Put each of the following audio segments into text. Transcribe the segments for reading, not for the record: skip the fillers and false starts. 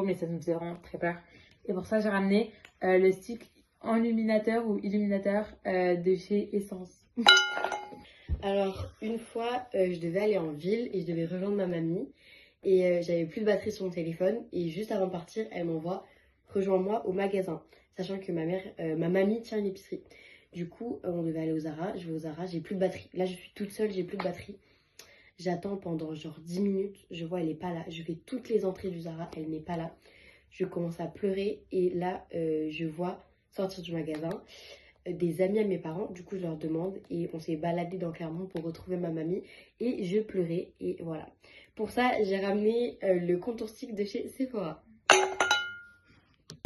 mais ça me faisait vraiment très peur. Et pour ça, j'ai ramené le stick enluminateur ou illuminateur de chez Essence. Alors, une fois, je devais aller en ville et je devais rejoindre ma mamie. Et j'avais plus de batterie sur mon téléphone. Et juste avant de partir, elle m'envoie rejoins-moi au magasin. Sachant que ma mamie tient une épicerie. Du coup, on devait aller au Zara. Je vais au Zara, j'ai plus de batterie. Là, je suis toute seule, j'ai plus de batterie. J'attends pendant genre 10 minutes. Je vois, elle est pas là. Je fais toutes les entrées du Zara, elle n'est pas là. Je commence à pleurer. Et là, je vois sortir du magasin des amis à mes parents. Du coup, je leur demande et on s'est baladé dans Clermont pour retrouver ma mamie. Et je pleurais. Et voilà. Pour ça, j'ai ramené le contour stick de chez Sephora.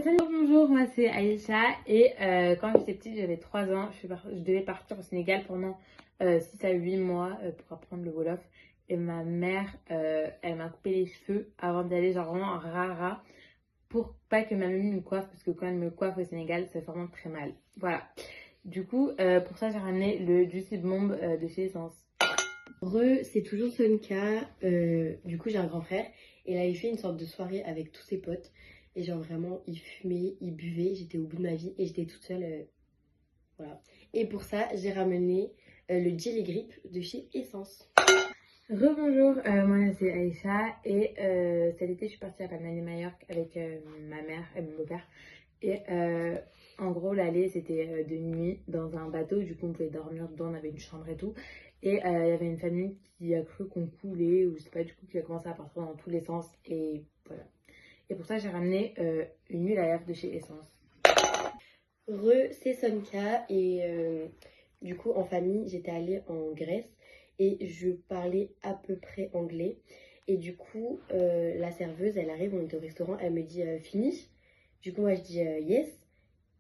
Salut, bonjour, moi c'est Aïcha et quand j'étais petite, j'avais 3 ans, je devais partir au Sénégal pendant 6 à 8 mois pour apprendre le Wolof. Et ma mère, elle m'a coupé les cheveux avant d'aller genre vraiment en rara pour pas que ma mamie me coiffe parce que quand elle me coiffe au Sénégal, ça fait vraiment très mal. Voilà. Du coup, pour ça, j'ai ramené le Juicy Bomb de chez Essence. C'est toujours Sonka. Du coup, j'ai un grand frère. Et là, il fait une sorte de soirée avec tous ses potes. Et genre, vraiment, il fumait, il buvait. J'étais au bout de ma vie et j'étais toute seule. Voilà. Et pour ça, j'ai ramené le Jelly Grip de chez Essence. Rebonjour, moi c'est Aïcha et cet été je suis partie à Palma de Majorque avec ma mère et mon beau-père. Et en gros, l'aller c'était de nuit dans un bateau, du coup on pouvait dormir dedans, on avait une chambre et tout. Et il y avait une famille qui a cru qu'on coulait, ou je sais pas, du coup qui a commencé à partir dans tous les sens. Et voilà. Et pour ça, j'ai ramené une huile à lèvres de chez Essence. C'est Sonka. Et du coup, en famille, j'étais allée en Grèce et je parlais à peu près anglais. Et du coup, la serveuse, elle arrive, on est au restaurant, elle me dit finish. Du coup, moi, je dis yes.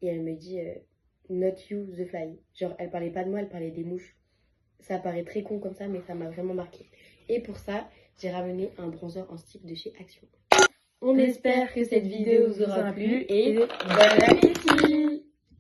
Et elle me dit not you, the fly. Genre, elle parlait pas de moi, elle parlait des mouches. Ça paraît très con comme ça, mais ça m'a vraiment marqué. Et pour ça, j'ai ramené un bronzer en stick de chez Action. On espère que cette vidéo vous aura plu et bon appétit!